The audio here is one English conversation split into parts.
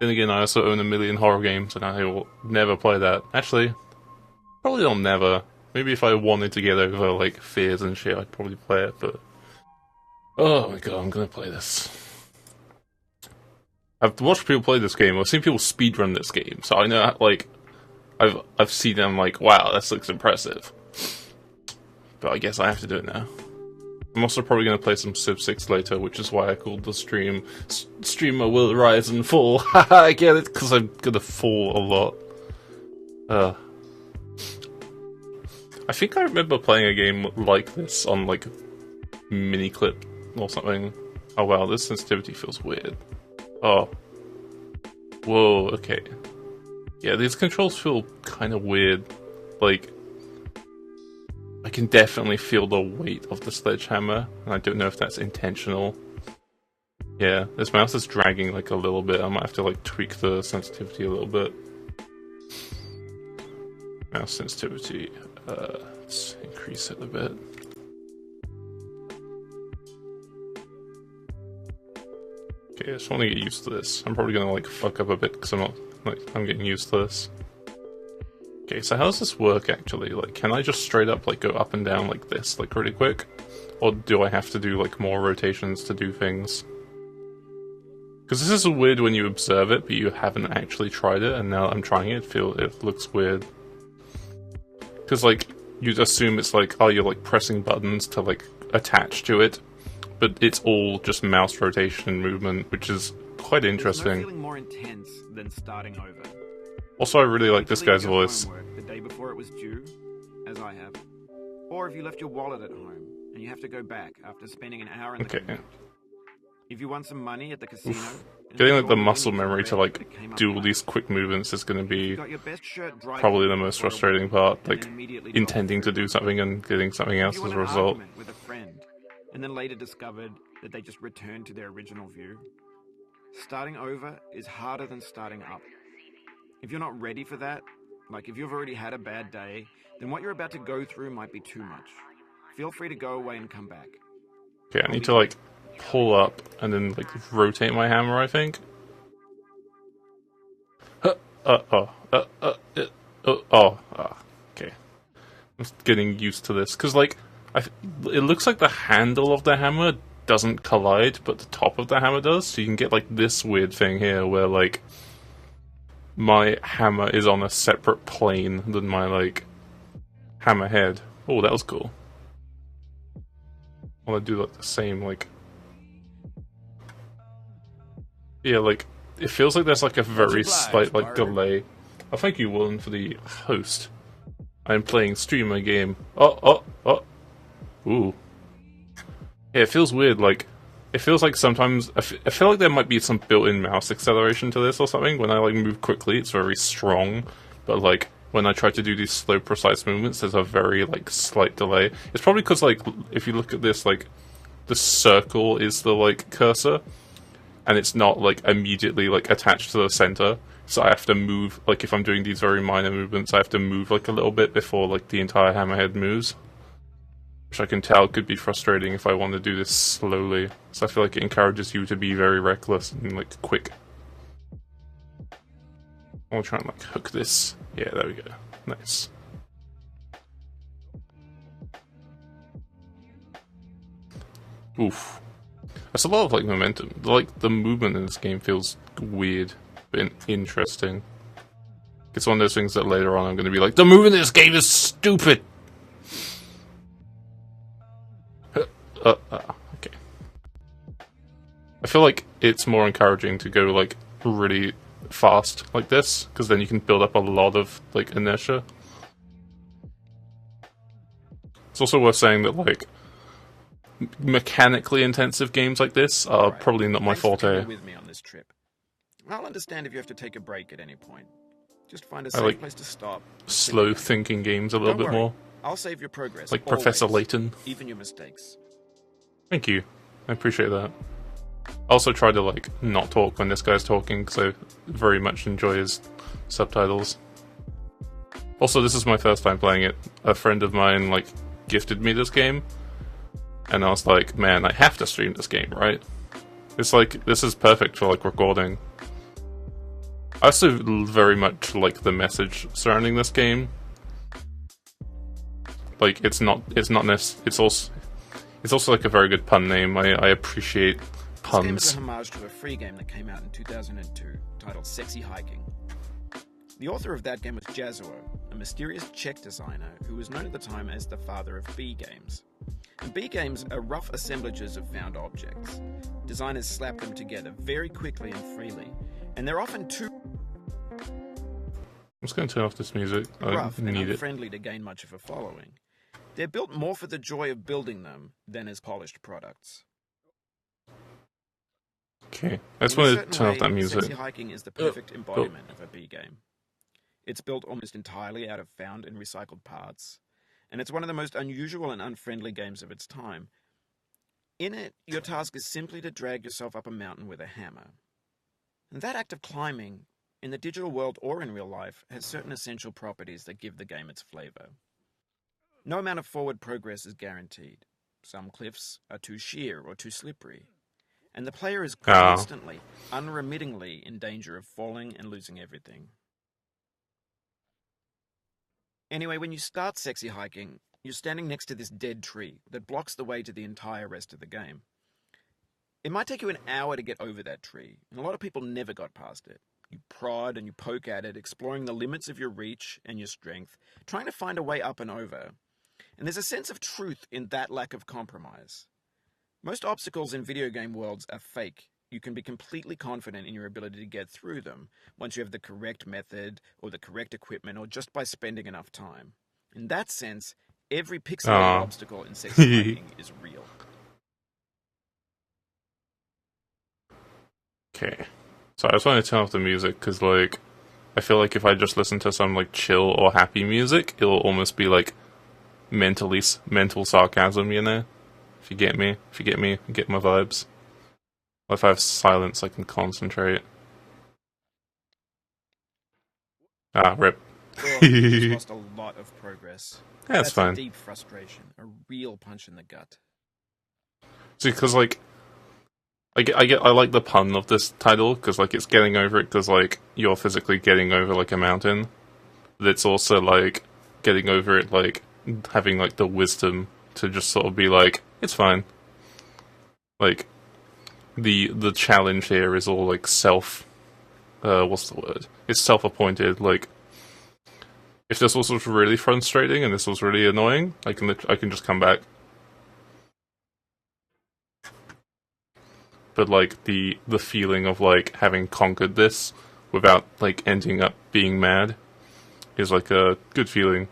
Then again, I also own a million horror games, and I will never play that. Actually, probably not never. Maybe if I wanted to get over, like, fears and shit, I'd probably play it, but... Oh my god, I'm gonna play this. I've watched people play this game, I've seen people speedrun this game, so I know, like... I've seen them like, wow, this looks impressive. But I guess I have to do it now. I'm also probably going to play some Civ 6 later, which is why I called the stream Streamer Will Rise and Fall. Haha, I get it, because I'm going to fall a lot. I think I remember playing a game like this on, like, Miniclip or something. Oh wow, this sensitivity feels weird. Oh. Whoa, okay. Yeah, these controls feel kind of weird. Like, I can definitely feel the weight of the sledgehammer, and I don't know if that's intentional. Yeah, this mouse is dragging like a little bit. I might have to like tweak the sensitivity a little bit. Mouse sensitivity, let's increase it a bit. Okay, I just want to get used to this. I'm probably gonna like fuck up a bit because I'm getting used to this. Okay, so how does this work actually? Like, can I just straight up like go up and down like this, like really quick? Or do I have to do like more rotations to do things? Because this is weird when you observe it, but you haven't actually tried it, and now I'm trying it, it looks weird. Because like, you'd assume it's like, oh, you're like pressing buttons to like attach to it, but it's all just mouse rotation movement, which is quite interesting. There's no feeling more intense than starting over. Also, I really like this guy's voice. The day before it was due, as I have. Or if you left your wallet at home, and you have to go back after spending an hour in the commute. If you won some money at the casino... Getting like the muscle memory to like do all these quick movements is going to be probably the most frustrating part, like intending to do something and getting something else as a result. With a friend, and then later discovered that they just returned to their original view. Starting over is harder than starting up. If you're not ready for that, like if you've already had a bad day, then what you're about to go through might be too much. Feel free to go away and come back. Okay, I need to like pull up and then like rotate my hammer, I think. Okay. I'm just getting used to this, because like, it looks like the handle of the hammer doesn't collide, but the top of the hammer does, so you can get like this weird thing here where like my hammer is on a separate plane than my like hammer head. Oh, that was cool. I want to do like the same, like, yeah, like it feels like there's like a very slight like delay. Oh, thank you, Willen, for the host. I'm playing streamer game. Ooh. Yeah, it feels weird, like, it feels like sometimes, I feel like there might be some built-in mouse acceleration to this or something. When I, like, move quickly, it's very strong, but, like, when I try to do these slow, precise movements, there's a very, like, slight delay. It's probably because, like, if you look at this, like, the circle is the, like, cursor, and it's not, like, immediately, like, attached to the center, so I have to move, like, if I'm doing these very minor movements, I have to move, like, a little bit before, like, the entire hammerhead moves. Which I can tell could be frustrating if I want to do this slowly. So I feel like it encourages you to be very reckless and like quick. I'll try and like hook this. Yeah, there we go. Nice. Oof. That's a lot of like momentum. Like the movement in this game feels weird but interesting. It's one of those things that later on I'm going to be like, the movement in this game is stupid! Okay. I feel like it's more encouraging to go like really fast like this, because then you can build up a lot of like inertia. It's also worth saying that like mechanically intensive games like this are probably not my forte. With me on this trip. I'll understand if you have to take a break at any point. Just find a safe place to stop. Slow thinking games a little bit more. I'll save your progress. Like Professor Layton. Even your mistakes. Thank you. I appreciate that. I also try to like not talk when this guy's talking, because I very much enjoy his subtitles. Also, this is my first time playing it. A friend of mine like gifted me this game, and I was like, man, I have to stream this game, right? It's like, this is perfect for like recording. I also very much like the message surrounding this game. Like, it's also like a very good pun name. I appreciate puns. This game is a homage to a free game that came out in 2002, titled Sexy Hiking. The author of that game was Jazuo, a mysterious Czech designer who was known at the time as the father of B games. And B games are rough assemblages of found objects. Designers slap them together very quickly and freely, and they're often too I'm just going to turn off this music. I rough and need it. unfriendly to gain much of a following. They're built more for the joy of building them than as polished products. Okay, I just want to turn off that music. Sexy Hiking is the perfect embodiment of a B game. It's built almost entirely out of found and recycled parts, and it's one of the most unusual and unfriendly games of its time. In it, your task is simply to drag yourself up a mountain with a hammer. And that act of climbing, in the digital world or in real life, has certain essential properties that give the game its flavor. No amount of forward progress is guaranteed. Some cliffs are too sheer or too slippery, and the player is constantly, unremittingly in danger of falling and losing everything. Anyway, when you start Sexy Hiking, you're standing next to this dead tree that blocks the way to the entire rest of the game. It might take you an hour to get over that tree, and a lot of people never got past it. You prod and you poke at it, exploring the limits of your reach and your strength, trying to find a way up and over. And there's a sense of truth in that lack of compromise. Most obstacles in video game worlds are fake. You can be completely confident in your ability to get through them once you have the correct method or the correct equipment or just by spending enough time. In that sense, every pixelated obstacle in Sexy Hiking is real. Okay, so I just want to turn off the music because, like, I feel like if I just listen to some like chill or happy music, it'll almost be like mental sarcasm, you know? If you get me, you get my vibes. Or if I have silence, I can concentrate. Rip. You've lost a lot of progress. Yeah, that's fine. A deep frustration, a real punch in the gut. See, because like, I like the pun of this title because like it's getting over it because like you're physically getting over like a mountain. But it's also like getting over it like having like the wisdom to just sort of be like it's fine. Like the challenge here is all like what's the word? It's self-appointed. Like if this was really frustrating and this was really annoying, I can just come back. But like the feeling of like having conquered this without like ending up being mad is like a good feeling.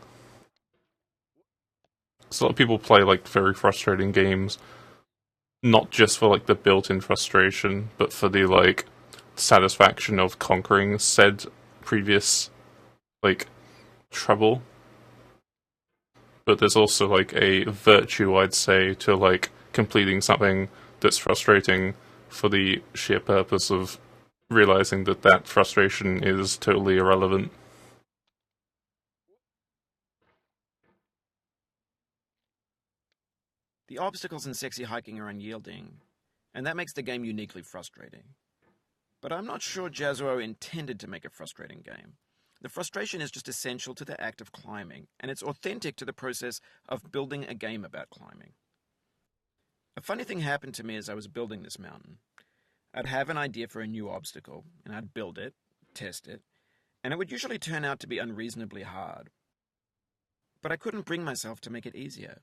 So a lot of people play like very frustrating games, not just for like the built-in frustration, but for the like satisfaction of conquering said previous like trouble. But there's also like a virtue, I'd say, to like completing something that's frustrating for the sheer purpose of realizing that that frustration is totally irrelevant. The obstacles in Sexy Hiking are unyielding, and that makes the game uniquely frustrating. But I'm not sure Jazuo intended to make a frustrating game. The frustration is just essential to the act of climbing, and it's authentic to the process of building a game about climbing. A funny thing happened to me as I was building this mountain. I'd have an idea for a new obstacle, and I'd build it, test it, and it would usually turn out to be unreasonably hard. But I couldn't bring myself to make it easier.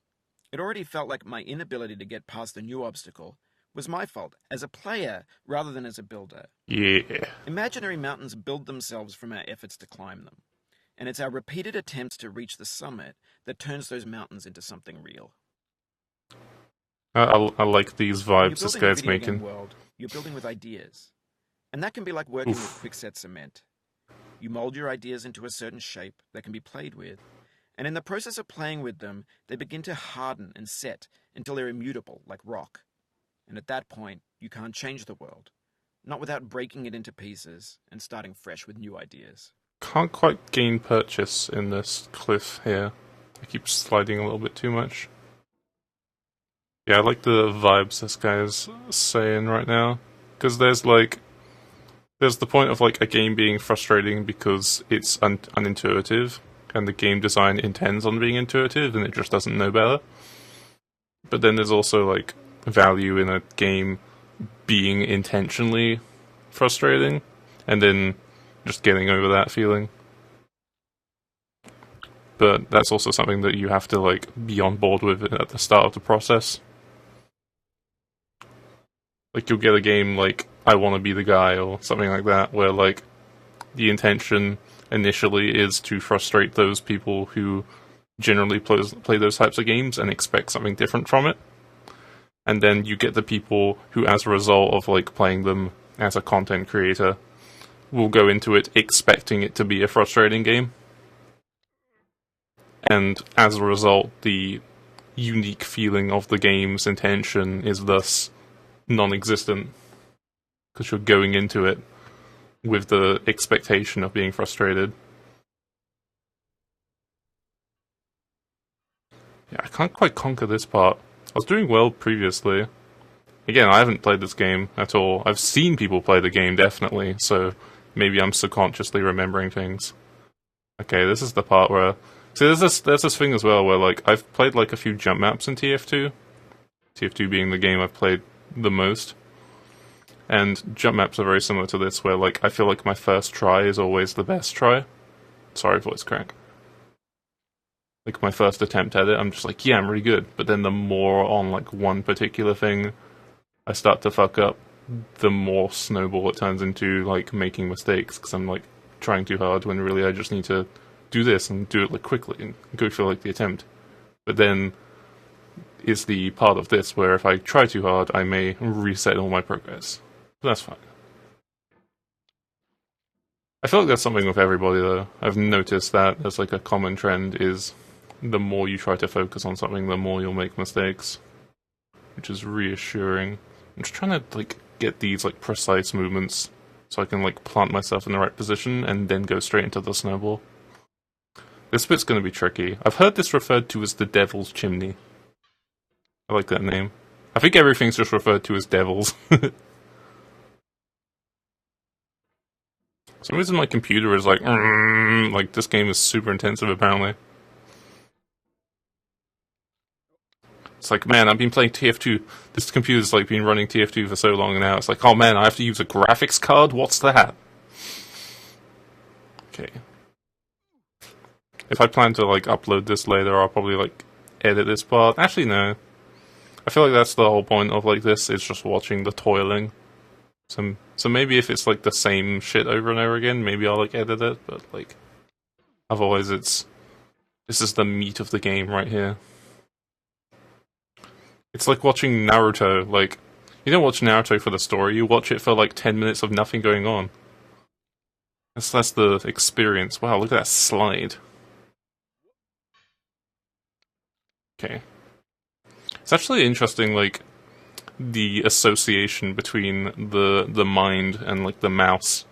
It already felt like my inability to get past the new obstacle was my fault, as a player rather than as a builder. Yeah. Imaginary mountains build themselves from our efforts to climb them, and it's our repeated attempts to reach the summit that turns those mountains into something real. I like these vibes this guy's making. World, you're building with ideas, and that can be like working with quickset cement. You mold your ideas into a certain shape that can be played with, and in the process of playing with them, they begin to harden and set until they're immutable, like rock. And at that point, you can't change the world, not without breaking it into pieces and starting fresh with new ideas. Can't quite gain purchase in this cliff here. I keep sliding a little bit too much. Yeah, I like the vibes this guy's saying right now. Because there's there's the point of like a game being frustrating because it's unintuitive, and the game design intends on being intuitive, and it just doesn't know better. But then there's also like value in a game being intentionally frustrating, and then just getting over that feeling. But that's also something that you have to like be on board with at the start of the process. Like you'll get a game like I Want to Be the Guy or something like that, where like the intention initially is to frustrate those people who generally play those types of games and expect something different from it. And then you get the people who, as a result of like playing them as a content creator, will go into it expecting it to be a frustrating game. And as a result, the unique feeling of the game's intention is thus non-existent, because you're going into it with the expectation of being frustrated. Yeah, I can't quite conquer this part. I was doing well previously. Again, I haven't played this game at all. I've seen people play the game, definitely, so maybe I'm subconsciously remembering things. Okay, this is the part where... See, there's this thing as well where, like, I've played, like, a few jump maps in TF2. TF2 being the game I've played the most. And jump maps are very similar to this, where, like, I feel like my first try is always the best try. Sorry, voice crack. Like, my first attempt at it, I'm just like, yeah, I'm really good. But then the more on, like, one particular thing I start to fuck up, the more snowball it turns into, like, making mistakes, because I'm, like, trying too hard when really I just need to do this and do it like quickly and go for like the attempt. But then is the part of this where if I try too hard, I may reset all my progress. But that's fine. I feel like that's something with everybody though. I've noticed that as like a common trend is the more you try to focus on something, the more you'll make mistakes, which is reassuring. I'm just trying to like get these like precise movements so I can like plant myself in the right position and then go straight into the snowball. This bit's going to be tricky. I've heard this referred to as the Devil's Chimney. I like that name. I think everything's just referred to as devils. For some reason my computer is like this game is super intensive apparently. It's like, man, I've been playing TF2. This computer's like been running TF2 for so long now. It's like, oh man, I have to use a graphics card? What's that? Okay. If I plan to like upload this later, I'll probably like edit this part. Actually, no. I feel like that's the whole point of like this. It's just watching the toiling. So maybe if it's like the same shit over and over again, maybe I'll like edit it. But like, otherwise, this is the meat of the game right here. It's like watching Naruto. Like, you don't watch Naruto for the story. You watch it for like 10 minutes of nothing going on. That's the experience. Wow, look at that slide. Okay. It's actually interesting, like, the association between the mind and, like, the mouse.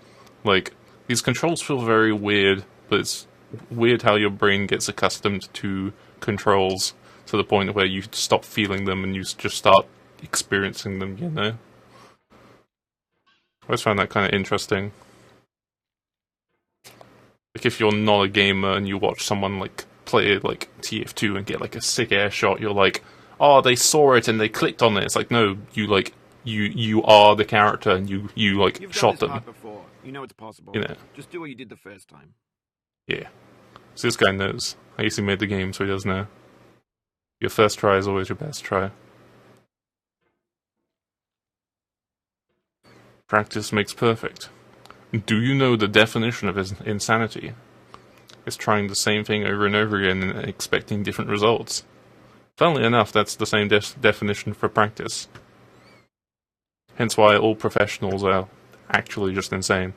Like, these controls feel very weird, but it's weird how your brain gets accustomed to controls to the point where you stop feeling them and you just start experiencing them, you know? I always find that kind of interesting. Like, if you're not a gamer and you watch someone, like, play like TF2 and get like a sick air shot, you're like, oh, they saw it and they clicked on it. It's like, no, you are the character and you like You've shot done this them. part before. You know it's possible. You know. Just do what you did the first time. Yeah. So this guy knows. I used to made the game, so he does know. Your first try is always your best try. Practice makes perfect. Do you know the definition of insanity? It's trying the same thing over and over again and expecting different results. Funnily enough, that's the same definition for practice. Hence why all professionals are actually just insane.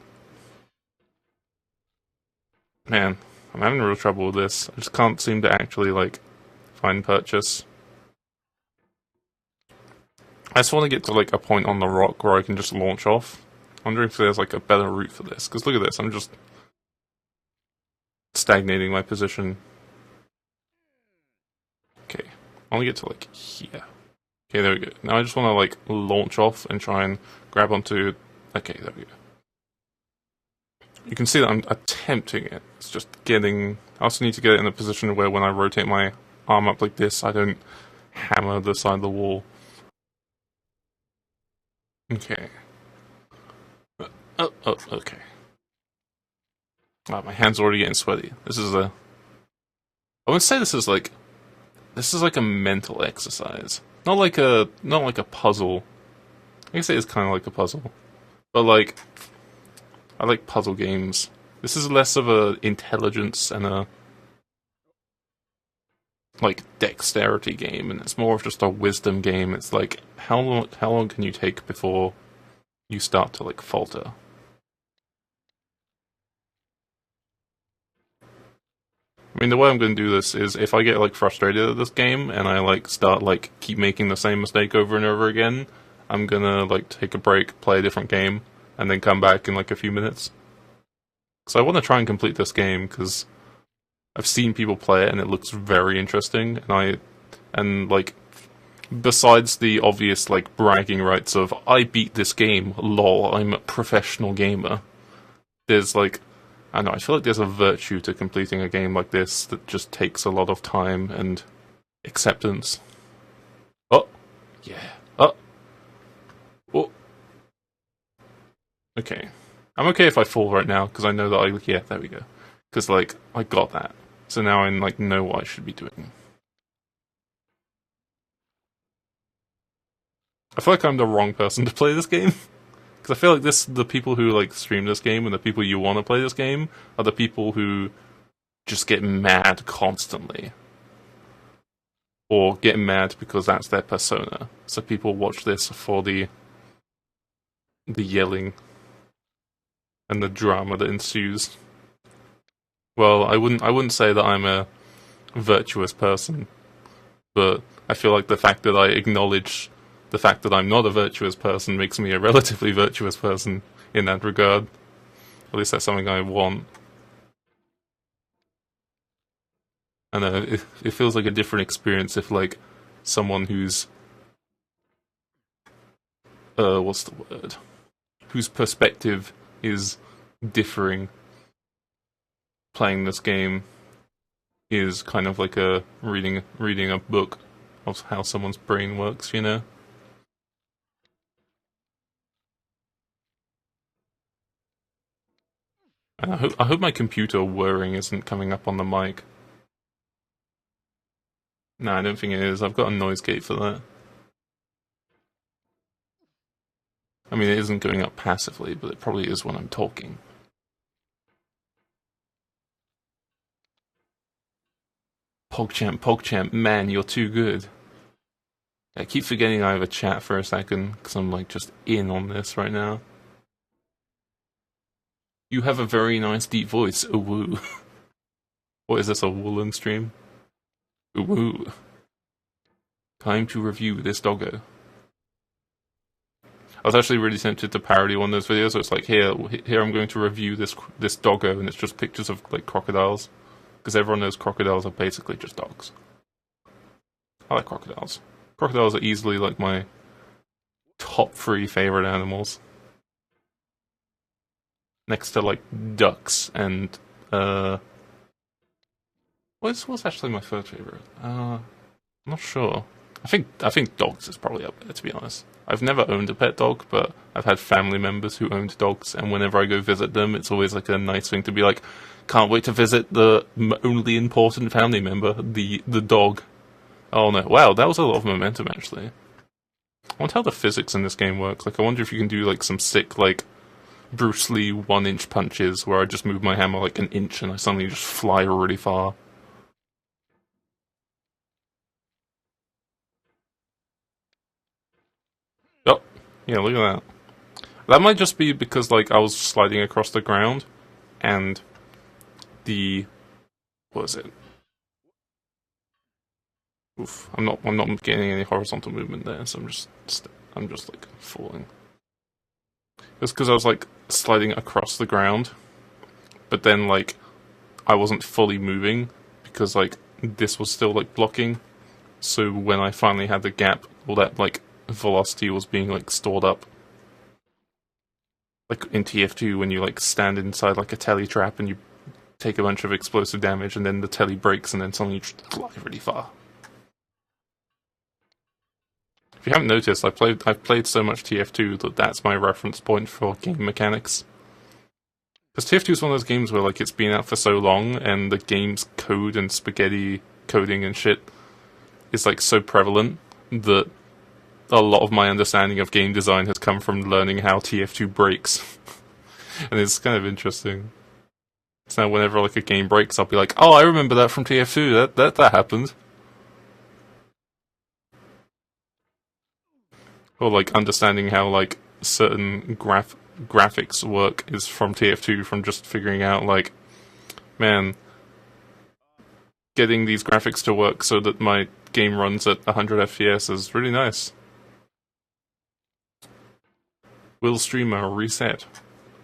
Man, I'm having real trouble with this. I just can't seem to actually, like, find purchase. I just want to get to, like, a point on the rock where I can just launch off. I'm wondering if there's, like, a better route for this. Because look at this, I'm just stagnating my position. Okay, I want to get to like here. Okay, there we go. Now I just want to like launch off and try and grab onto... Okay, there we go. You can see that I'm attempting it. It's just getting... I also need to get it in a position where when I rotate my arm up like this, I don't hammer the side of the wall. Okay. Oh, okay. Oh, my hand's already getting sweaty. This is a... I would say this is like a mental exercise. Not like a puzzle. I guess it is kind of like a puzzle. But like... I like puzzle games. This is less of a intelligence and a like dexterity game, and it's more of just a wisdom game. It's like how long can you take before you start to like falter? I mean, the way I'm going to do this is if I get like frustrated at this game and I like start like keep making the same mistake over and over again, I'm gonna like take a break, play a different game, and then come back in like a few minutes. So I want to try and complete this game because I've seen people play it and it looks very interesting. And like besides the obvious like bragging rights of I beat this game, lol, I'm a professional gamer. There's like I don't know, I feel like there's a virtue to completing a game like this that just takes a lot of time and acceptance. Oh, yeah. Oh. Okay. I'm okay if I fall right now, because I know that yeah, there we go. Because, like, I got that. So now I, like, know what I should be doing. I feel like I'm the wrong person to play this game. Because I feel like the people who, like, stream this game and the people you want to play this game are the people who just get mad constantly. Or get mad because that's their persona. So people watch this for the yelling and the drama that ensues. Well, I wouldn't say that I'm a virtuous person, but I feel like the fact that I acknowledge the fact that I'm not a virtuous person makes me a relatively virtuous person in that regard. At least that's something I want. I know, it feels like a different experience if, like, someone who's... what's the word? Whose perspective is differing playing this game is kind of like a reading a book of how someone's brain works, you know? And I hope my computer whirring isn't coming up on the mic. No, I don't think it is. I've got a noise gate for that. I mean, it isn't going up passively, but it probably is when I'm talking. PogChamp, man, you're too good. I keep forgetting I have a chat for a second, because I'm like just in on this right now. You have a very nice deep voice, woo. What is this, a woolen stream? Woo. Time to review this doggo. I was actually really tempted to parody one of those videos, so it's like, here I'm going to review this doggo, and it's just pictures of like crocodiles. Because everyone knows crocodiles are basically just dogs. I like crocodiles. Crocodiles are easily like my top 3 favorite animals. Next to like ducks and what's actually my third favorite? I'm not sure. I think dogs is probably up there, to be honest. I've never owned a pet dog, but I've had family members who owned dogs, and whenever I go visit them, it's always like a nice thing to be like, can't wait to visit the only important family member, the dog. Oh no, wow, that was a lot of momentum actually. I wonder how the physics in this game works. Like, I wonder if you can do like some sick, like, Bruce Lee 1-inch punches where I just move my hammer like an inch and I suddenly just fly really far. Oh, yeah, look at that. That might just be because, like, I was sliding across the ground and what is it? Oof, I'm not getting any horizontal movement there, so I'm just like falling. It's because I was like sliding across the ground, but then like I wasn't fully moving because like this was still like blocking. So when I finally had the gap, all that like velocity was being like stored up. Like in TF2 when you like stand inside like a telly trap and you take a bunch of explosive damage and then the telly breaks and then suddenly you just fly really far. If you haven't noticed, I've played so much TF2 that that's my reference point for game mechanics. Because TF2 is one of those games where like it's been out for so long and the game's code and spaghetti coding and shit is like so prevalent that a lot of my understanding of game design has come from learning how TF2 breaks. And it's kind of interesting. So now whenever like a game breaks, I'll be like, oh, I remember that from TF2, that happened. Or like understanding how like certain graphics work is from TF2, from just figuring out like, man, getting these graphics to work so that my game runs at 100 FPS is really nice. Will streamer reset?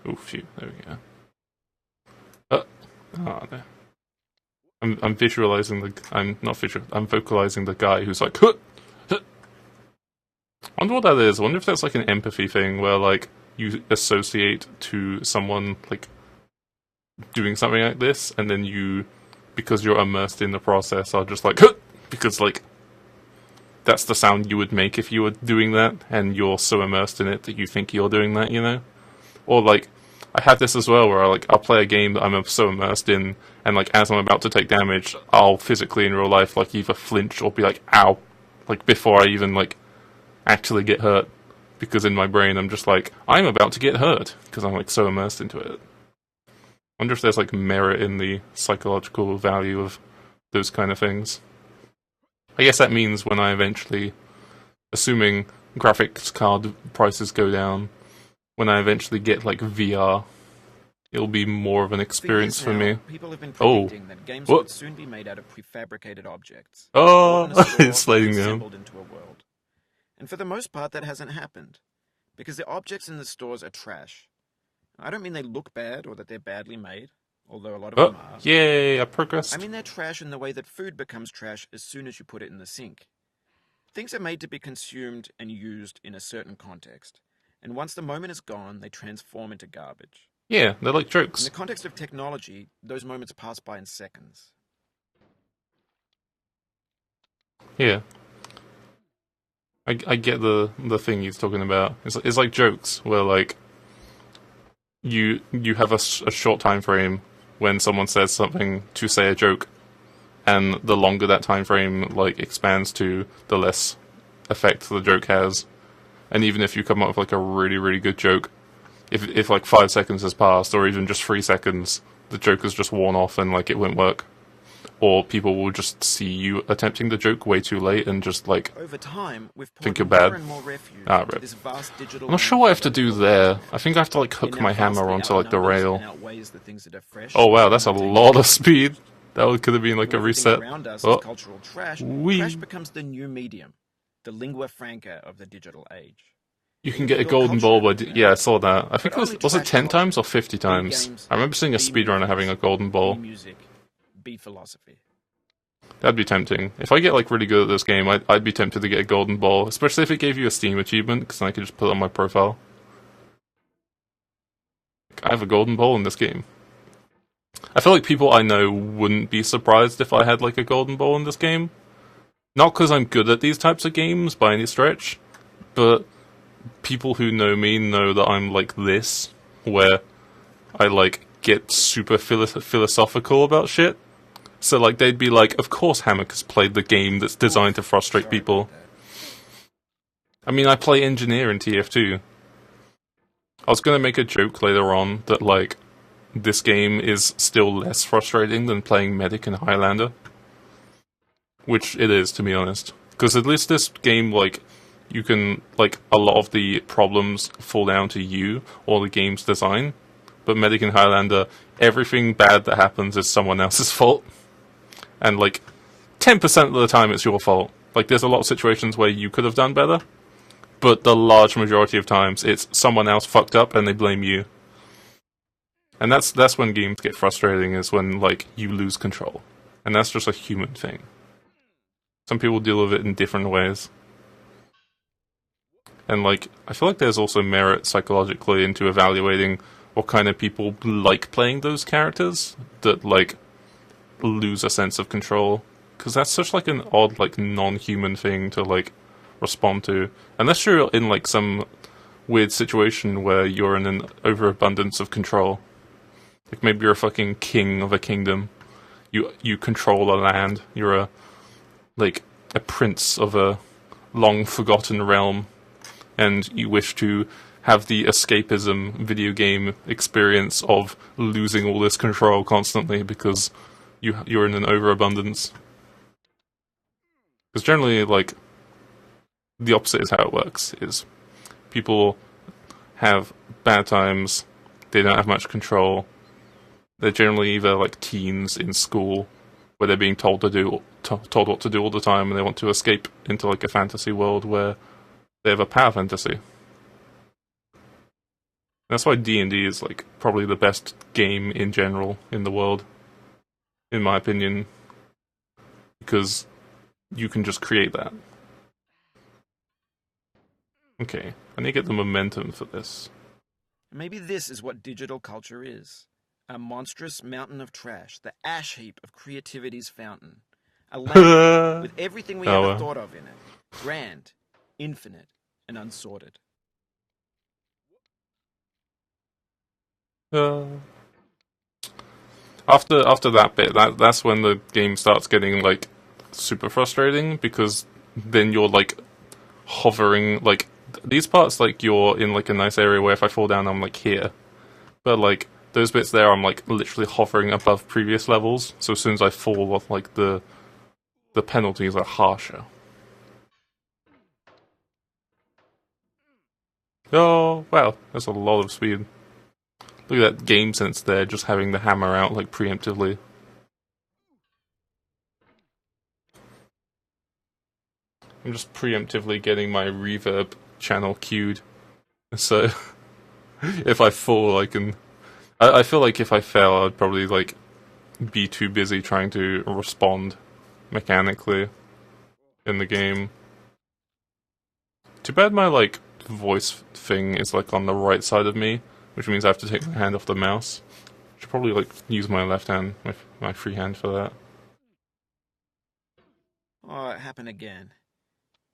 Oh, phew, there we go. There. I'm visualizing I'm vocalizing the guy who's like, huh, huh. I wonder what that is. I wonder if that's like an empathy thing where like you associate to someone like doing something like this, and then you, because you're immersed in the process, are just like, huh, because like that's the sound you would make if you were doing that, and you're so immersed in it that you think you're doing that, you know? Or like, I had this as well, where I'll play a game that I'm so immersed in, and like as I'm about to take damage, I'll physically in real life like either flinch or be like, ow, like before I even like actually get hurt, because in my brain I'm just like, I'm about to get hurt, because I'm like so immersed into it. I wonder if there's like merit in the psychological value of those kind of things. I guess that means when I eventually, assuming graphics card prices go down, when I eventually get like VR, it'll be more of an experience for me. People have been predicting that games would soon be made out of prefabricated objects. Oh, it's sliding down. Into a world. And for the most part, that hasn't happened, because the objects in the stores are trash. I don't mean they look bad or that they're badly made, although a lot of them are. Yay, I progressed. I mean they're trash in the way that food becomes trash as soon as you put it in the sink. Things are made to be consumed and used in a certain context, and once the moment is gone, they transform into garbage. Yeah, they're like jokes. In the context of technology, those moments pass by in seconds. Yeah. I get the thing he's talking about. It's like jokes, where like you have a short time frame when someone says something to say a joke, and the longer that time frame like expands to, the less effect the joke has. And even if you come up with like a really, really good joke, if like 5 seconds has passed, or even just 3 seconds, the joke has just worn off and like it won't work. Or people will just see you attempting the joke way too late and just like over time, we've think you're bad. This vast digital I'm not sure what I have to do there. I think I have to like hook my hammer onto like the rail. Oh wow, that's a lot of speed. That could have been like a reset. Cultural trash. Trash becomes the new medium, the lingua franca of the digital age. You can get a golden ball by... Yeah, I saw that. I think was it 10 times or 50 times? I remember seeing a speedrunner having a golden ball. Be philosophy. That'd be tempting. If I get like really good at this game, I'd be tempted to get a golden ball, especially if it gave you a Steam achievement, because then I could just put it on my profile. I have a golden ball in this game. I feel like people I know wouldn't be surprised if I had like a golden ball in this game. Not because I'm good at these types of games by any stretch, but people who know me know that I'm like this, where I like get super philosophical about shit. So like they'd be like, of course Hammock has played the game that's designed to frustrate people. I mean, I play engineer in TF2. I was gonna make a joke later on that like this game is still less frustrating than playing Medic in Highlander. Which it is, to be honest. Because at least this game, like, you can, like, a lot of the problems fall down to you or the game's design. But Medic in Highlander, everything bad that happens is someone else's fault. And, like, 10% of the time it's your fault. Like, there's a lot of situations where you could have done better, but the large majority of times it's someone else fucked up and they blame you. And that's when games get frustrating, is when, like, you lose control. And that's just a human thing. Some people deal with it in different ways. And like, I feel like there's also merit psychologically into evaluating what kind of people like playing those characters that like lose a sense of control, because that's such like an odd like non-human thing to like respond to, unless you're in like some weird situation where you're in an overabundance of control. Like maybe you're a fucking king of a kingdom. You control a land. You're like a prince of a long forgotten realm, and you wish to have the escapism video game experience of losing all this control constantly because you're in an overabundance. Because generally, like, the opposite is how it works. Is people have bad times, they don't have much control. They're generally either like teens in school, where they're being told told what to do all the time, and they want to escape into like a fantasy world where they have a power fantasy. That's why D&D is like probably the best game in general in the world, in my opinion, because you can just create that. Okay, I need to get the momentum for this. Maybe this is what digital culture is. A monstrous mountain of trash, the ash heap of creativity's fountain. A land with everything we ever thought of in it. Grand, infinite, and unsorted. After that bit, that's when the game starts getting like super frustrating, because then you're like hovering, like these parts, like you're in like a nice area where if I fall down I'm like here, but like those bits there I'm like literally hovering above previous levels, so as soon as I fall off, like the penalties are harsher. Oh wow, that's a lot of speed. Look at that game sense there, just having the hammer out like preemptively. I'm just preemptively getting my reverb channel queued, so if I fall, I can. I feel like if I fell, I'd probably like be too busy trying to respond mechanically in the game. Too bad my like voice thing is like on the right side of me, which means I have to take my hand off the mouse. Should probably like use my left hand, my free hand for that. Oh, it happened again.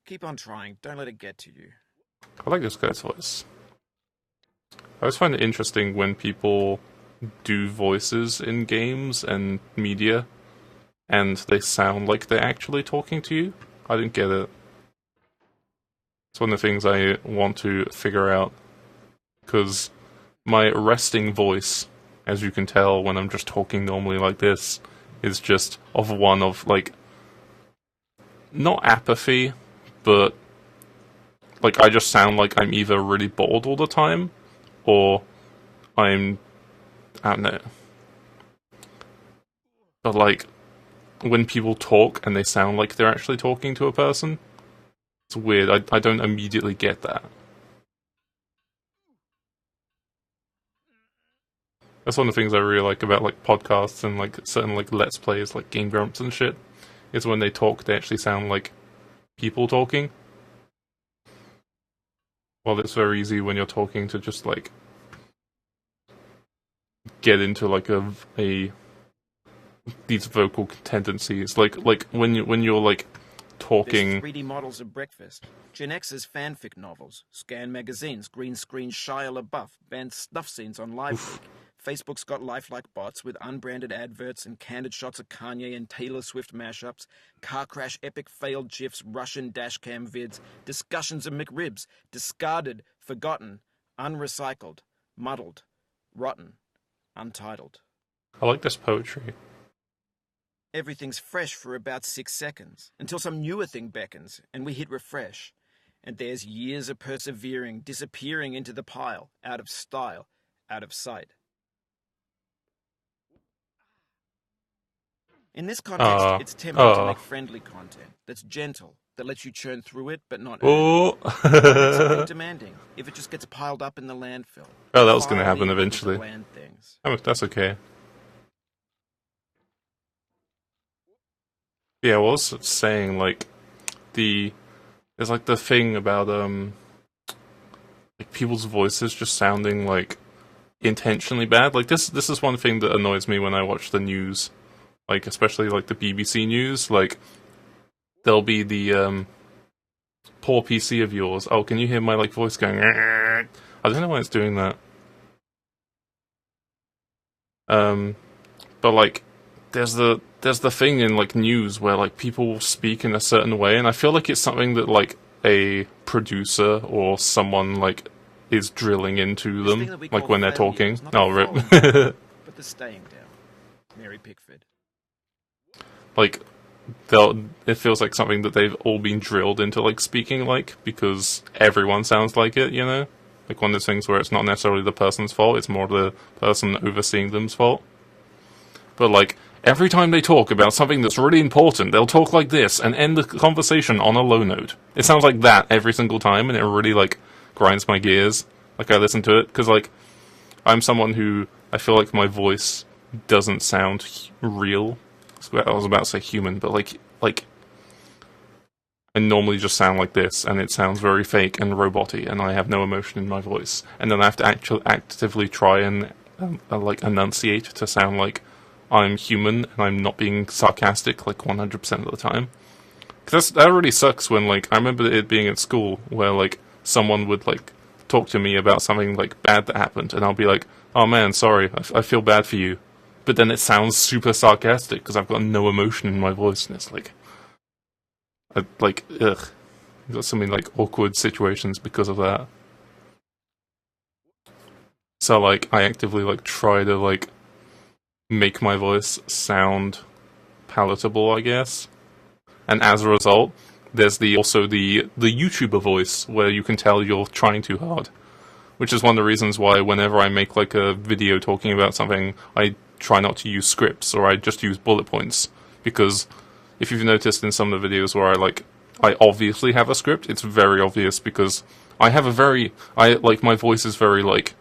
Keep on trying. Don't let it get to you. I like this guy's voice. I always find it interesting when people do voices in games and media, and they sound like they're actually talking to you. I didn't get it. It's one of the things I want to figure out, because my resting voice, as you can tell when I'm just talking normally like this, is just of one of like, not apathy, but like I just sound like I'm either really bored all the time, or I don't know. But like, when people talk and they sound like they're actually talking to a person, it's weird. I don't immediately get that. That's one of the things I really like about like podcasts and like certain like let's plays like Game Grumps and shit, is when they talk they actually sound like people talking. Well, it's very easy when you're talking to just like get into like a these vocal tendencies, like when you're like talking. There's 3D models of breakfast. Gen X's fanfic novels. Scan magazines. Green screen Shia LaBeouf. Banned snuff scenes on Live Leak. Facebook's got lifelike bots with unbranded adverts and candid shots of Kanye and Taylor Swift mashups. Car crash epic failed GIFs. Russian dashcam vids. Discussions of McRibs. Discarded. Forgotten. Unrecycled. Muddled. Rotten. Untitled. I like this poetry. Everything's fresh for about 6 seconds, until some newer thing beckons, and we hit refresh. And there's years of persevering, disappearing into the pile, out of style, out of sight. In this context, it's tempting to make friendly content that's gentle, that lets you churn through it, but not That's something demanding, if it just gets piled up in the landfill. Oh, that was going to happen eventually. Land things. Oh, that's okay. Yeah, what was it saying? Like, there's like the thing about like people's voices just sounding like intentionally bad. Like this is one thing that annoys me when I watch the news, like especially like the BBC news. Like there'll be the poor PC of yours. Oh, can you hear my like voice going? I don't know why it's doing that. But like there's the thing in like news where like people speak in a certain way, and I feel like it's something that like a producer or someone like is drilling into them, like when they're talking. Oh, rip. But the staying down. Mary Pickford. Like it feels like something that they've all been drilled into like speaking like, because everyone sounds like it, you know? Like one of those things where it's not necessarily the person's fault, it's more the person overseeing them's fault. But like every time they talk about something that's really important, they'll talk like this and end the conversation on a low note. It sounds like that every single time, and it really like grinds my gears. Like I listen to it because like I'm someone who I feel like my voice doesn't sound real. I was about to say human, but like I normally just sound like this, and it sounds very fake and roboty, and I have no emotion in my voice. And then I have to actively try and like enunciate to sound like I'm human and I'm not being sarcastic like 100% of the time. Because that really sucks when like I remember it being at school where like someone would like talk to me about something like bad that happened, and I'll be like, "Oh man, sorry, I feel bad for you." But then it sounds super sarcastic because I've got no emotion in my voice, and it's like, ugh. I've got so many like awkward situations because of that. So like, I actively like try to like make my voice sound palatable, I guess. And as a result, there's also the YouTuber voice where you can tell you're trying too hard, which is one of the reasons why whenever I make like a video talking about something, I try not to use scripts, or I just use bullet points, because if you've noticed in some of the videos where I obviously have a script, it's very obvious because I have my voice is very like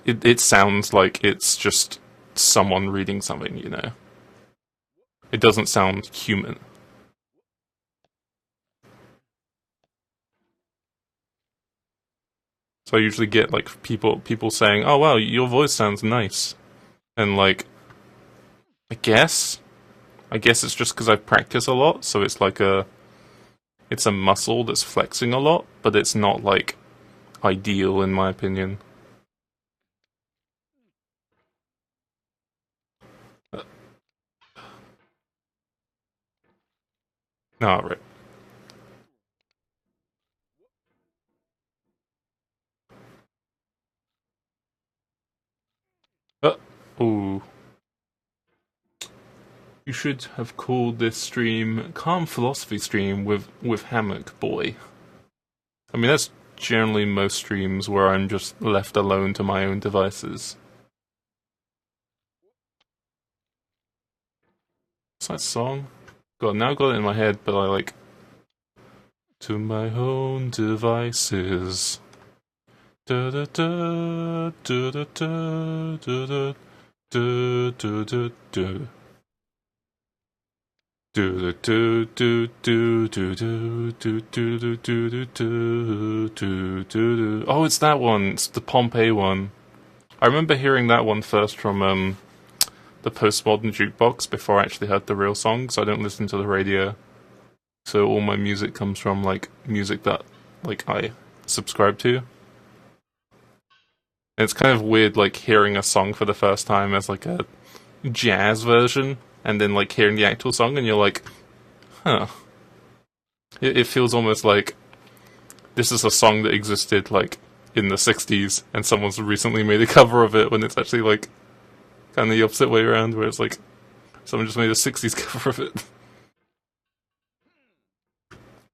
it sounds like it's just someone reading something, you know. It doesn't sound human. So I usually get like people saying, "Oh wow, your voice sounds nice," and like, I guess it's just because I practice a lot, so it's like it's a muscle that's flexing a lot, but it's not like ideal in my opinion. No, right. Ooh. You should have called this stream Calm Philosophy Stream with Hammock Boy. I mean, that's generally most streams where I'm just left alone to my own devices. What's that song? God, now I've got it in my head, but I like... To my own devices. Da da da da da da da da da da da. Do do do do do do do do do do do do do. Oh, it's that one. It's the Pompeii one. I remember hearing that one first from the Postmodern Jukebox before I actually heard the real song, so I don't listen to the radio. So all my music comes from like music that like I subscribe to. And it's kind of weird like hearing a song for the first time as like a jazz version, and then like hearing the actual song and you're like, huh. It feels almost like this is a song that existed like in the 60s and someone's recently made a cover of it, when it's actually like kind of the opposite way around, where it's like someone just made a 60s cover of it.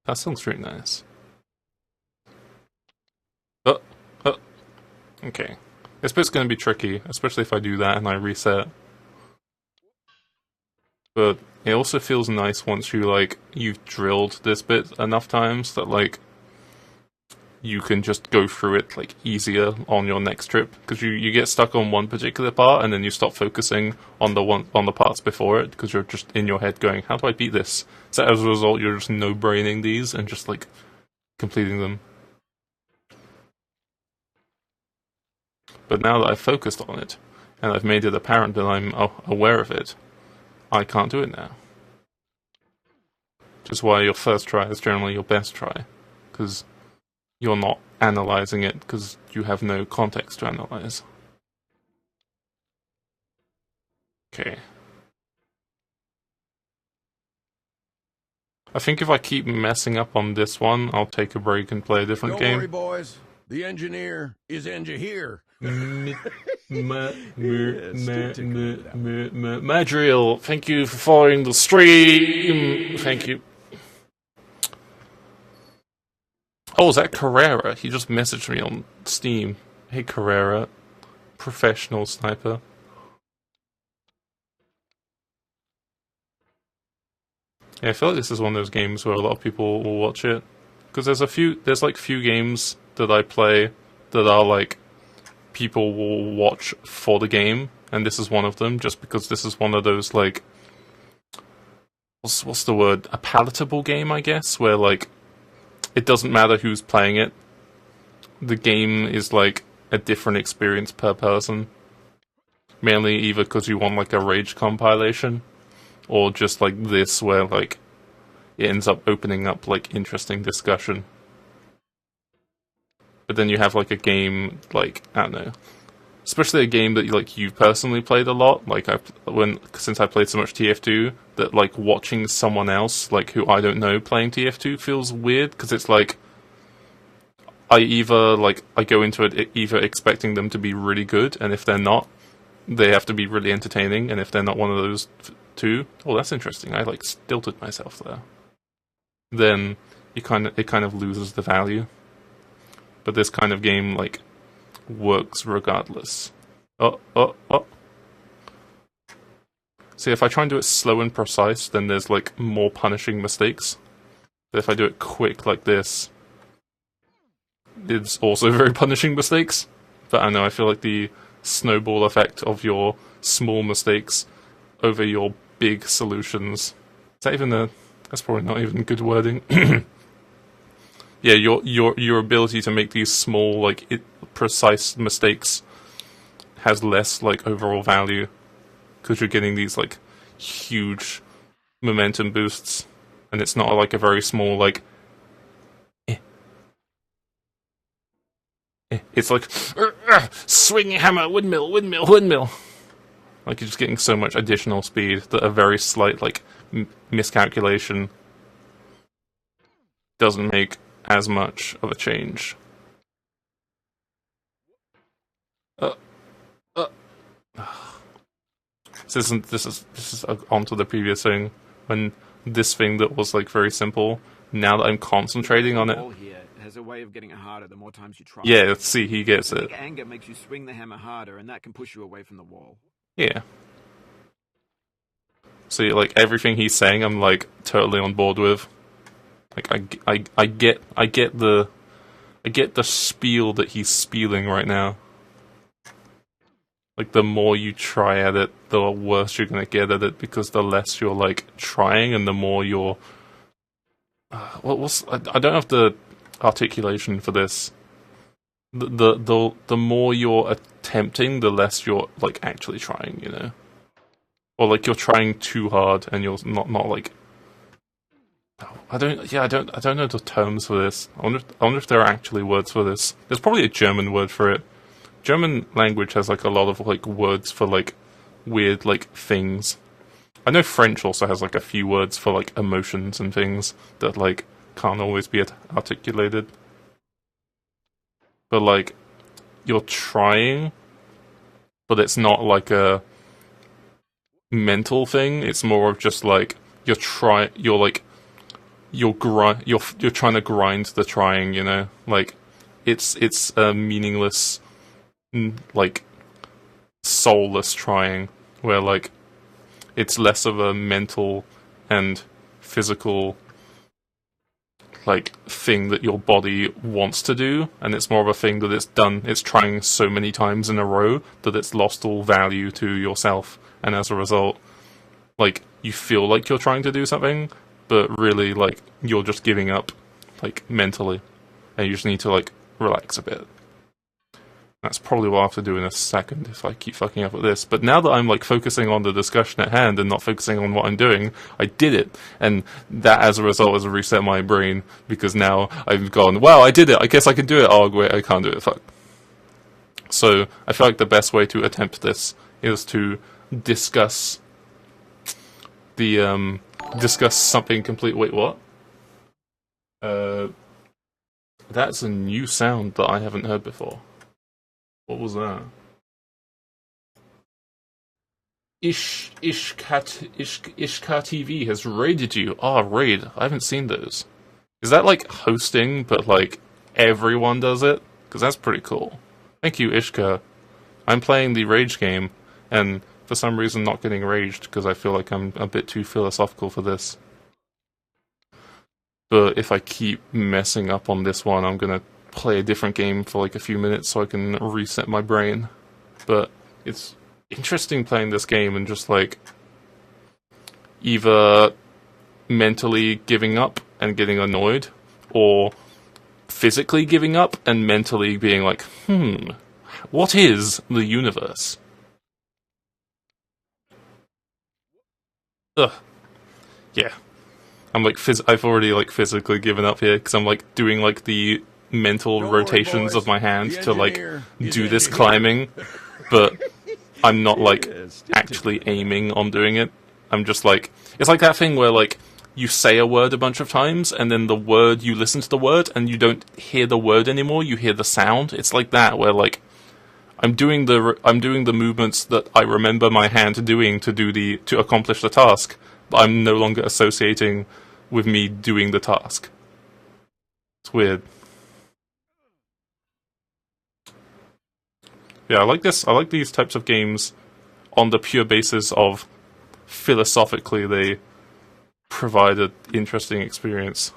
That sounds pretty nice. Oh, oh, okay. This bit's gonna be tricky, especially if I do that and I reset. But it also feels nice once you've drilled this bit enough times that like you can just go through it like easier on your next trip, because you get stuck on one particular part and then you stop focusing on the parts before it because you're just in your head going, how do I beat this? So as a result, you're just no-braining these and just like completing them. But now that I've focused on it, and I've made it apparent that I'm aware of it, I can't do it now. Which is why your first try is generally your best try, because you're not analyzing it, because you have no context to analyze. Okay. I think if I keep messing up on this one, I'll take a break and play a different game. Don't worry, boys. The engineer is here. Madriel, thank you for following the stream. Thank you. Oh, is that Carrera? He just messaged me on Steam. Hey, Carrera. Professional sniper. Yeah, I feel like this is one of those games where a lot of people will watch it. Because there's like few games that I play that are like, people will watch for the game, and this is one of them, just because this is one of those, like, what's the word? A palatable game, I guess, where, like, it doesn't matter who's playing it. The game is, like, a different experience per person. Mainly either because you want, like, a rage compilation, or just, like, this, where, like, it ends up opening up, like, interesting discussion. But then you have, like, a game, like, I don't know, especially a game that, like, you've personally played a lot, like, since I played so much TF2, that, like, watching someone else, like, who I don't know playing TF2 feels weird, because it's, like, I go into it either expecting them to be really good, and if they're not, they have to be really entertaining, and if they're not one of those two, oh, that's interesting, I, like, stilted myself there. Then, it kind of loses the value. But this kind of game, like, works regardless. See, if I try and do it slow and precise, then there's, like, more punishing mistakes. But if I do it quick like this, it's also very punishing mistakes. But I don't know, I feel like the snowball effect of your small mistakes over your big solutions. Is that even that's probably not even good wording. Yeah, your ability to make these small, like, precise mistakes has less, like, overall value, because you're getting these, like, huge momentum boosts, and it's not, like, a very small, like, It's like, swing hammer, windmill. Like, you're just getting so much additional speed that a very slight, like, miscalculation doesn't make as much of a change. This is onto the previous thing, when this thing that was, like, very simple, now that I'm concentrating on it. Here has a way of getting it harder the more times you try. Yeah, see, he gets it. Anger makes you swing the hammer harder, and that can push you away from the wall. Yeah. See, like, everything he's saying, I'm, like, totally on board with. Like, I get the spiel that he's spieling right now. Like, the more you try at it, the worse you're gonna get at it, because the less you're, like, trying, and the more you're... I don't have the articulation for this. The more you're attempting, the less you're, like, actually trying, you know? Or, like, you're trying too hard, and you're not like... I don't know the terms for this. I wonder if there are actually words for this. There's probably a German word for it. German language has, like, a lot of, like, words for, like, weird, like, things. I know French also has, like, a few words for, like, emotions and things that, like, can't always be articulated. But, like, you're trying, but it's not, like, a mental thing. It's more of just, like, you're trying to grind the trying, you know? Like, it's a meaningless, like, soulless trying, where, like, it's less of a mental and physical, like, thing that your body wants to do, and it's more of a thing that it's trying so many times in a row that it's lost all value to yourself, and as a result, like, you feel like you're trying to do something, but really, like, you're just giving up, like, mentally, and you just need to, like, relax a bit. That's probably what I'll have to do in a second if I keep fucking up with this. But now that I'm like focusing on the discussion at hand and not focusing on what I'm doing, I did it. And that as a result has reset my brain because now I've gone, wow, I did it. I guess I can do it. Oh, wait, I can't do it. Fuck. So I feel like the best way to attempt this is to discuss discuss something complete. Wait, what? That's a new sound that I haven't heard before. What was that? Ishka TV has raided you. Ah, raid. I haven't seen those. Is that like hosting, but like everyone does it? Because that's pretty cool. Thank you, Ishka. I'm playing the Rage game, and for some reason not getting raged, because I feel like I'm a bit too philosophical for this. But if I keep messing up on this one, I'm gonna play a different game for like a few minutes so I can reset my brain. But it's interesting playing this game and just like either mentally giving up and getting annoyed, or physically giving up and mentally being like, what is the universe? Ugh. Yeah. I'm like, I've already like physically given up here because I'm like doing like the mental rotations of my hand to like do this climbing, but I'm not like actually aiming on doing it. I'm just like, it's like that thing where like you say a word a bunch of times and then you listen to the word and you don't hear the word anymore, you hear the sound. It's like that where like I'm doing the movements that I remember my hand doing to accomplish the task, but I'm no longer associating with me doing the task. It's weird. Yeah, I like this. I like these types of games on the pure basis of philosophically they provide an interesting experience.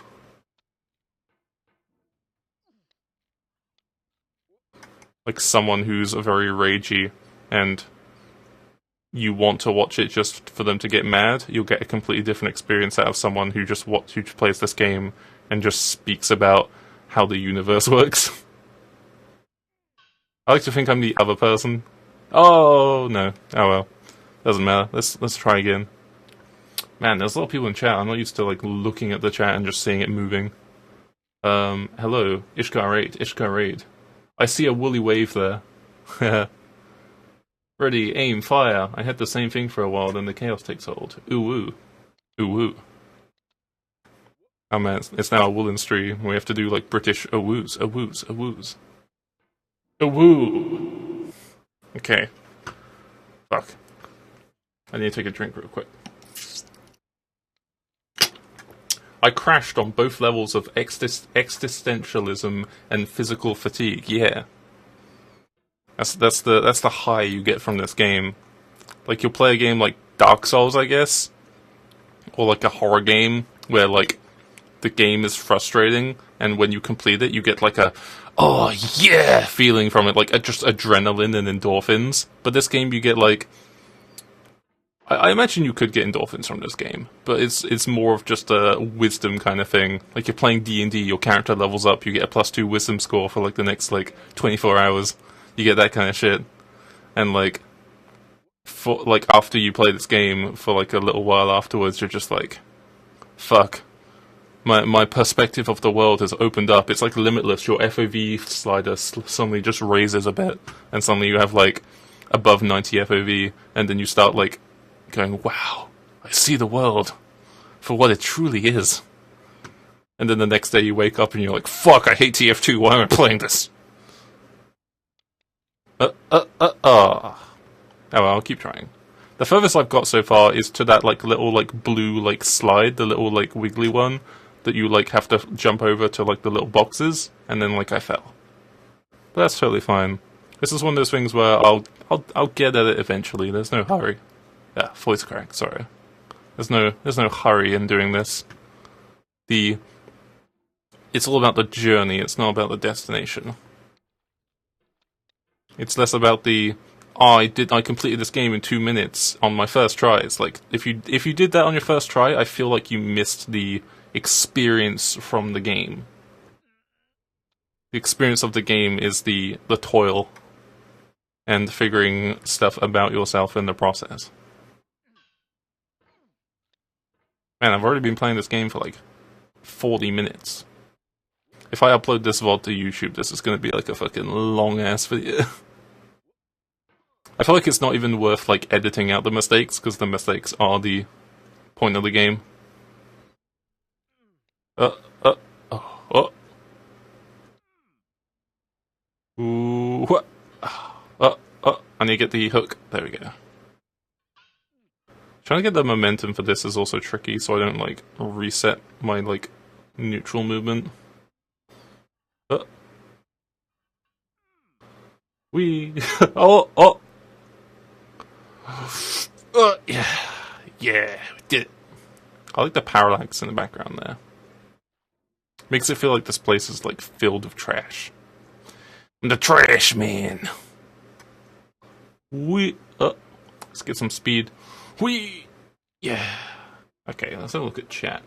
Like someone who's very ragey and you want to watch it just for them to get mad, you'll get a completely different experience out of someone who who plays this game and just speaks about how the universe works. I like to think I'm the other person. Oh no. Oh well. Doesn't matter. Let's try again. Man, there's a lot of people in chat. I'm not used to like looking at the chat and just seeing it moving. Hello, Ishkar 8. I see a woolly wave there. Ready, aim, fire. I had the same thing for a while, then the chaos takes hold. Ooh woo. Ooh woo. Oh man, it's now a woolen stream. We have to do like British woos, woos, woos. Woo. Okay. Fuck. I need to take a drink real quick. I crashed on both levels of existentialism and physical fatigue. Yeah. That's the high you get from this game. Like you'll play a game like Dark Souls, I guess, or like a horror game where like the game is frustrating, and when you complete it, you get like a oh yeah feeling from it, like just adrenaline and endorphins. But this game, you get like I imagine you could get endorphins from this game, but it's more of just a wisdom kind of thing. Like you're playing D&D, your character levels up, you get a +2 wisdom score for like the next like 24 hours. You get that kind of shit, and like for like after you play this game for like a little while afterwards, you're just like, fuck. My perspective of the world has opened up. It's like limitless. Your FOV slider suddenly just raises a bit, and suddenly you have like above 90 FOV, and then you start like going, wow, I see the world for what it truly is. And then the next day you wake up and you're like, fuck, I hate TF2, why am I playing this? Oh well, I'll keep trying. The furthest I've got so far is to that like little like blue like slide, the little like wiggly one that you like have to jump over to like the little boxes, and then like I fell. But that's totally fine. This is one of those things where I'll get at it eventually. There's no hurry. Yeah, voice crack. Sorry. There's no hurry in doing this. It's all about the journey. It's not about the destination. It's less about I completed this game in 2 minutes on my first try. It's like if you did that on your first try, I feel like you missed the experience from the game. The experience of the game is the toil and figuring stuff about yourself in the process. Man, I've already been playing this game for like 40 minutes. If I upload this VOD to YouTube, this is going to be like a fucking long-ass video. I feel like it's not even worth like editing out the mistakes, because the mistakes are the point of the game. Ooh, what? I need to get the hook. There we go. Trying to get the momentum for this is also tricky, so I don't like reset my like neutral movement. Wee. Yeah, we did it. I like the parallax in the background there. Makes it feel like this place is like filled with trash. I'm the trash man. Let's get some speed. Whee! Yeah. Okay, let's have a look at chat.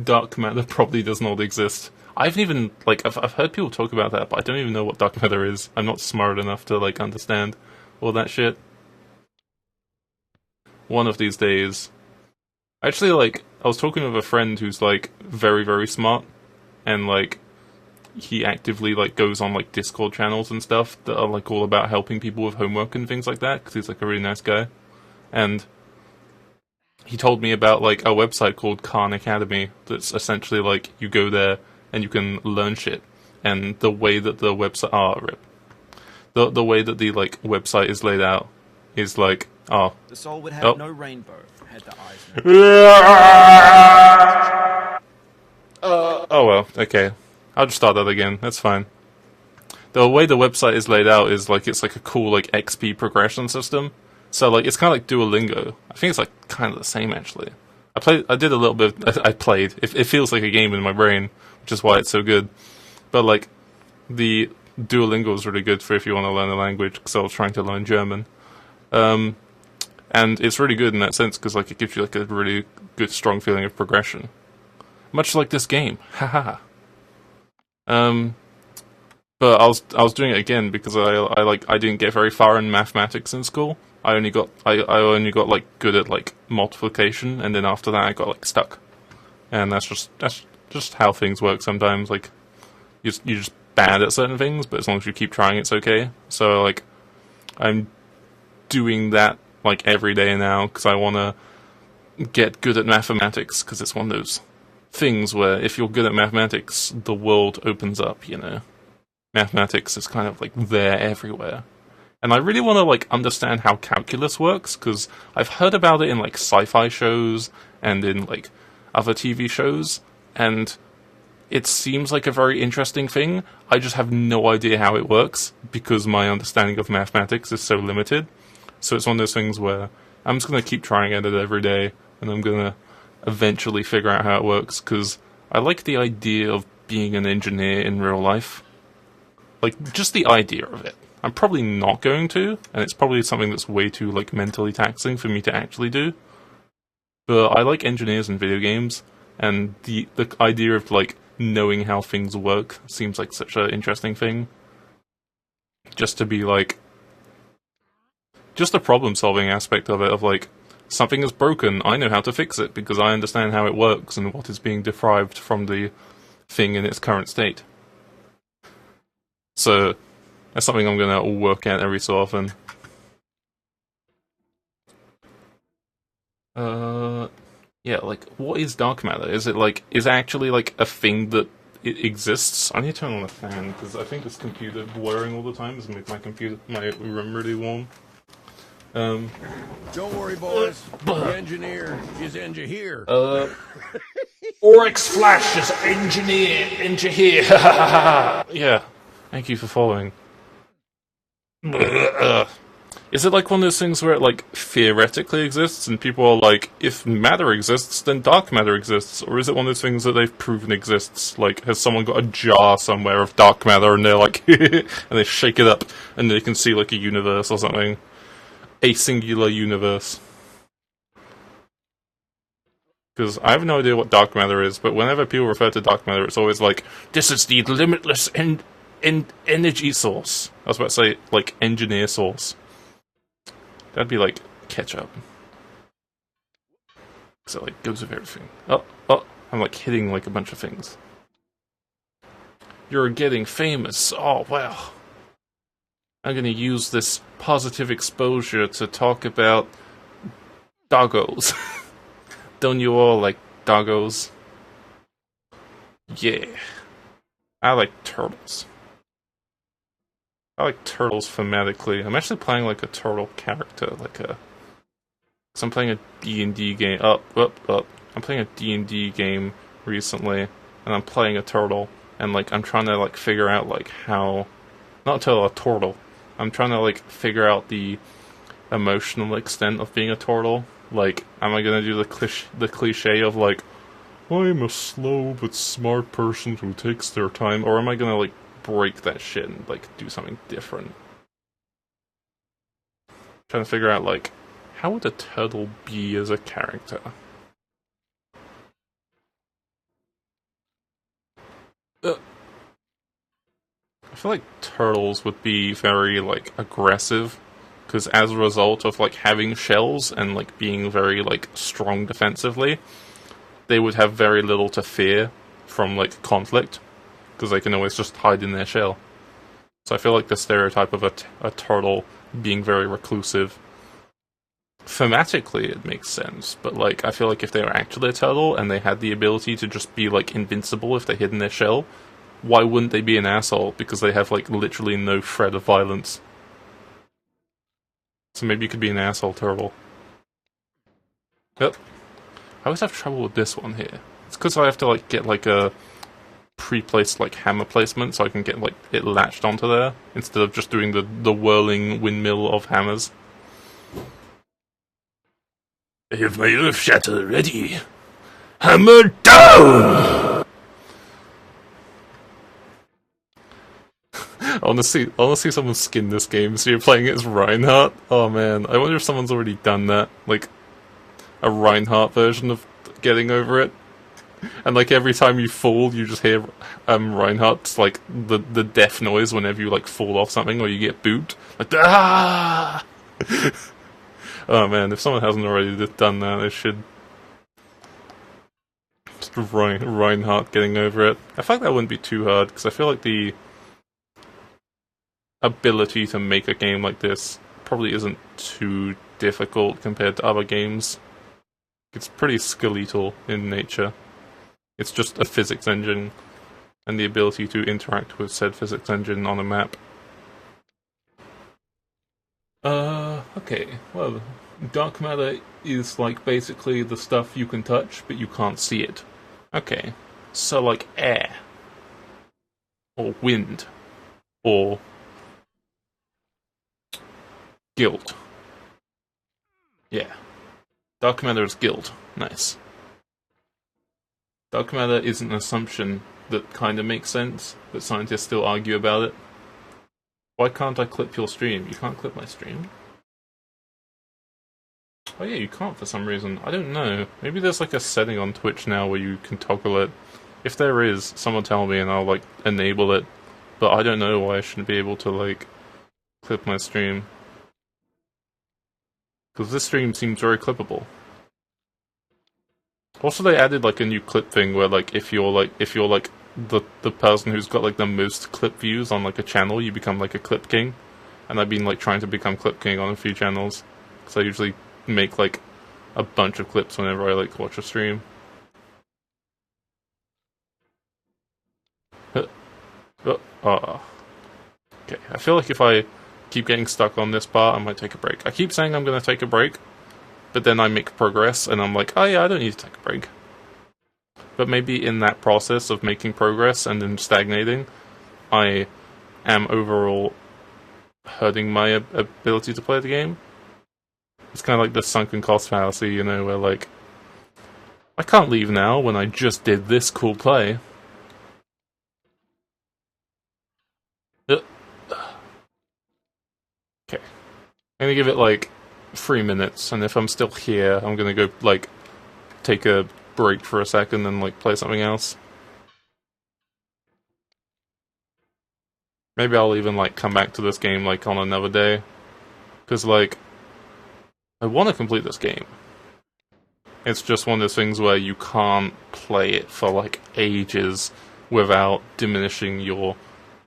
Dark matter probably does not exist. I haven't even, like, I've heard people talk about that, but I don't even know what dark matter is. I'm not smart enough to, like, understand all that shit. One of these days. Actually, like, I was talking with a friend who's, like, very, very smart, and, like, he actively, like, goes on, like, Discord channels and stuff that are, like, all about helping people with homework and things like that, because he's, like, a really nice guy. And he told me about, like, a website called Khan Academy that's essentially, like, you go there and you can learn shit. And the way that the website... the way that the, like, website is laid out is, like... The soul would have no rainbow had the eyes. Oh well, okay. I'll just start that again, that's fine. The way the website is laid out is, like, it's like a cool, like, XP progression system. So, like, it's kind of like Duolingo. I think it's, like, kind of the same, actually. I did a little bit, I played. It feels like a game in my brain, which is why it's so good. But, like, the Duolingo is really good for if you want to learn a language, because I was trying to learn German. And it's really good in that sense, because, like, it gives you, like, a really good, strong feeling of progression. Much like this game. Haha. But I was doing it again because I didn't get very far in mathematics in school. I only got like good at like multiplication, and then after that I got like stuck. And that's just how things work sometimes. Like you're just bad at certain things, but as long as you keep trying, it's okay. So like I'm doing that like every day now because I want to get good at mathematics, because it's one of those things where if you're good at mathematics, the world opens up, you know. Mathematics is kind of like there everywhere. And I really want to like understand how calculus works, because I've heard about it in like sci-fi shows and in like other TV shows, and it seems like a very interesting thing. I just have no idea how it works because my understanding of mathematics is so limited. So it's one of those things where I'm just going to keep trying at it every day, and I'm going to eventually figure out how it works, because I like the idea of being an engineer in real life. Like, just the idea of it. I'm probably not going to, and it's probably something that's way too, like, mentally taxing for me to actually do. But I like engineers in video games, and the idea of, like, knowing how things work seems like such an interesting thing. Just to be, like... just the problem-solving aspect of it, of, like, something is broken, I know how to fix it, because I understand how it works and what is being deprived from the thing in its current state. So, that's something I'm going to work at every so often. Yeah, like, what is dark matter? Is it actually, like, a thing that it exists? I need to turn on the fan, because I think this computer whirring all the time is making my room really warm. Don't worry, boys. The engineer is here. Oryx Flash is engineer here. Yeah. Thank you for following. Is it like one of those things where it, like, theoretically exists, and people are like, if matter exists, then dark matter exists? Or is it one of those things that they've proven exists? Like, has someone got a jar somewhere of dark matter, and they're like, and they shake it up, and they can see, like, a universe or something? A singular universe. Because I have no idea what dark matter is, but whenever people refer to dark matter, it's always like, this is the limitless energy source. I was about to say, like, engineer source. That'd be like ketchup. So it like goes with everything. Oh, I'm like hitting like a bunch of things. You're getting famous. Oh, wow. I'm gonna use this positive exposure to talk about doggos. Don't you all like doggos? Yeah. I like turtles. I like turtles thematically. I'm actually playing like a turtle character, like a... So I'm playing a D&D game. I'm playing a D&D game recently, and I'm playing a turtle, and like I'm trying to like figure out like how... Not a turtle. I'm trying to like figure out the emotional extent of being a turtle. Like, am I gonna do the cliche of like, I'm a slow but smart person who takes their time, or am I gonna like break that shit and like do something different? Trying to figure out like, how would a turtle be as a character? I feel like turtles would be very like aggressive, because as a result of like having shells and like being very like strong defensively, they would have very little to fear from like conflict, because they can always just hide in their shell. So I feel like the stereotype of a turtle being very reclusive, thematically it makes sense, but like I feel like if they were actually a turtle and they had the ability to just be like invincible if they hid in their shell, why wouldn't they be an asshole? Because they have like literally no threat of violence. So maybe you could be an asshole turtle. Yep. I always have trouble with this one here. It's because I have to like get like a pre-placed like hammer placement so I can get like it latched onto there instead of just doing the whirling windmill of hammers. I have my earth shatter ready. Hammer down! I wanna see someone skin this game, so you're playing it as Reinhardt? Oh man, I wonder if someone's already done that. Like, a Reinhardt version of getting over it. And like every time you fall, you just hear Reinhardt's like the death noise whenever you like fall off something or you get booped. Like, ah! Oh man, if someone hasn't already done that, they should. Just Reinhardt getting over it. I feel like that wouldn't be too hard, because I feel like the ability to make a game like this probably isn't too difficult compared to other games. It's pretty skeletal in nature. It's just a physics engine, and the ability to interact with said physics engine on a map. Okay, well, dark matter is like basically the stuff you can touch, but you can't see it. Okay, so like air, or wind, or guilt. Yeah. Dark matter is guilt. Nice. Dark matter is an assumption that kinda makes sense, but scientists still argue about it. Why can't I clip your stream? You can't clip my stream? Oh yeah, you can't for some reason. I don't know. Maybe there's like a setting on Twitch now where you can toggle it. If there is, someone tell me and I'll like enable it. But I don't know why I shouldn't be able to like clip my stream. Because this stream seems very clippable. Also, they added like a new clip thing where like if you're like the person who's got like the most clip views on like a channel, you become like a clip king. And I've been like trying to become clip king on a few channels, because I usually make like a bunch of clips whenever I like watch a stream. Okay, I feel like if I keep getting stuck on this part, I might take a break. I keep saying I'm gonna take a break, but then I make progress, and I'm like, oh yeah, I don't need to take a break. But maybe in that process of making progress and then stagnating, I am overall hurting my ability to play the game. It's kind of like the sunken cost fallacy, you know, where like, I can't leave now when I just did this cool play. Okay. I'm gonna give it like 3 minutes, and if I'm still here, I'm gonna go like take a break for a second and like play something else. Maybe I'll even like come back to this game like on another day, because like I want to complete this game. It's just one of those things where you can't play it for like ages without diminishing your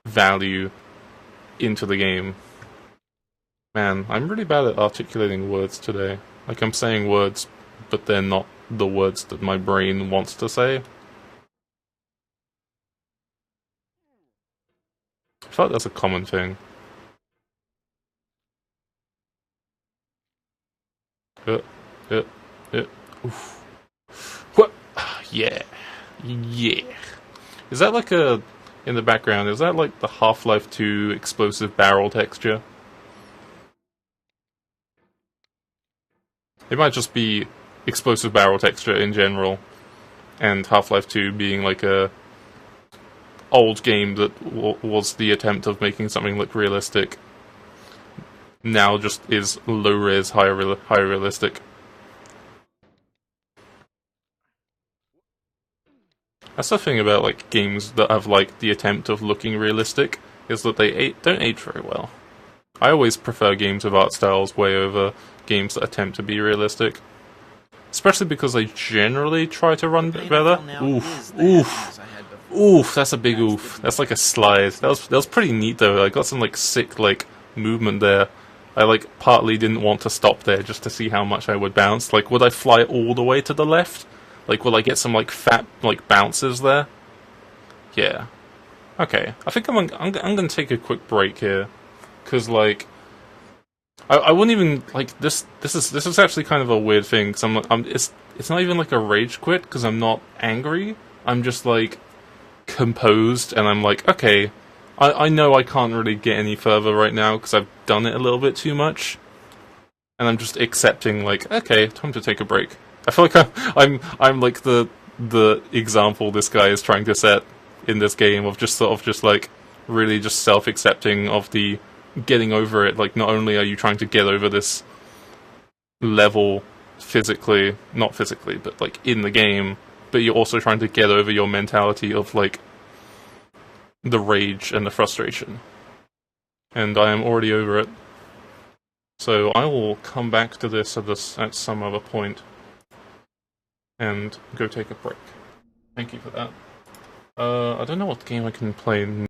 value into the game. Man, I'm really bad at articulating words today. Like, I'm saying words, but they're not the words that my brain wants to say. I feel like that's a common thing. Oof. What? Yeah. Yeah. Is that like a... in the background, is that like the Half-Life 2 explosive barrel texture? It might just be explosive barrel texture in general, and Half-Life 2 being like a old game that was the attempt of making something look realistic. Now just is low-res, high realistic. That's the thing about like games that have like the attempt of looking realistic, is that they don't age very well. I always prefer games with art styles way over games that attempt to be realistic. Especially because they generally try to run better. Oof, oof, oof, that's a big oof. That's like a slide. That was pretty neat though. I got some like sick like movement there. I like partly didn't want to stop there just to see how much I would bounce. Like, would I fly all the way to the left? Like, will I get some like fat like bounces there? Yeah. Okay. I think I'm gonna take a quick break here, because like I wouldn't even like this. This is actually kind of a weird thing, because it's not even like a rage quit, because I'm not angry. I'm just like composed, and I'm like, okay, I know I can't really get any further right now because I've done it a little bit too much, and I'm just accepting like, okay, time to take a break. I feel like I'm like the example this guy is trying to set in this game of just sort of just like really just self-accepting of the getting over it. Like, not only are you trying to get over this level physically, not physically, but like in the game, but you're also trying to get over your mentality of like the rage and the frustration. And I am already over it. So I will come back to this at some other point and go take a break. Thank you for that. I don't know what game I can play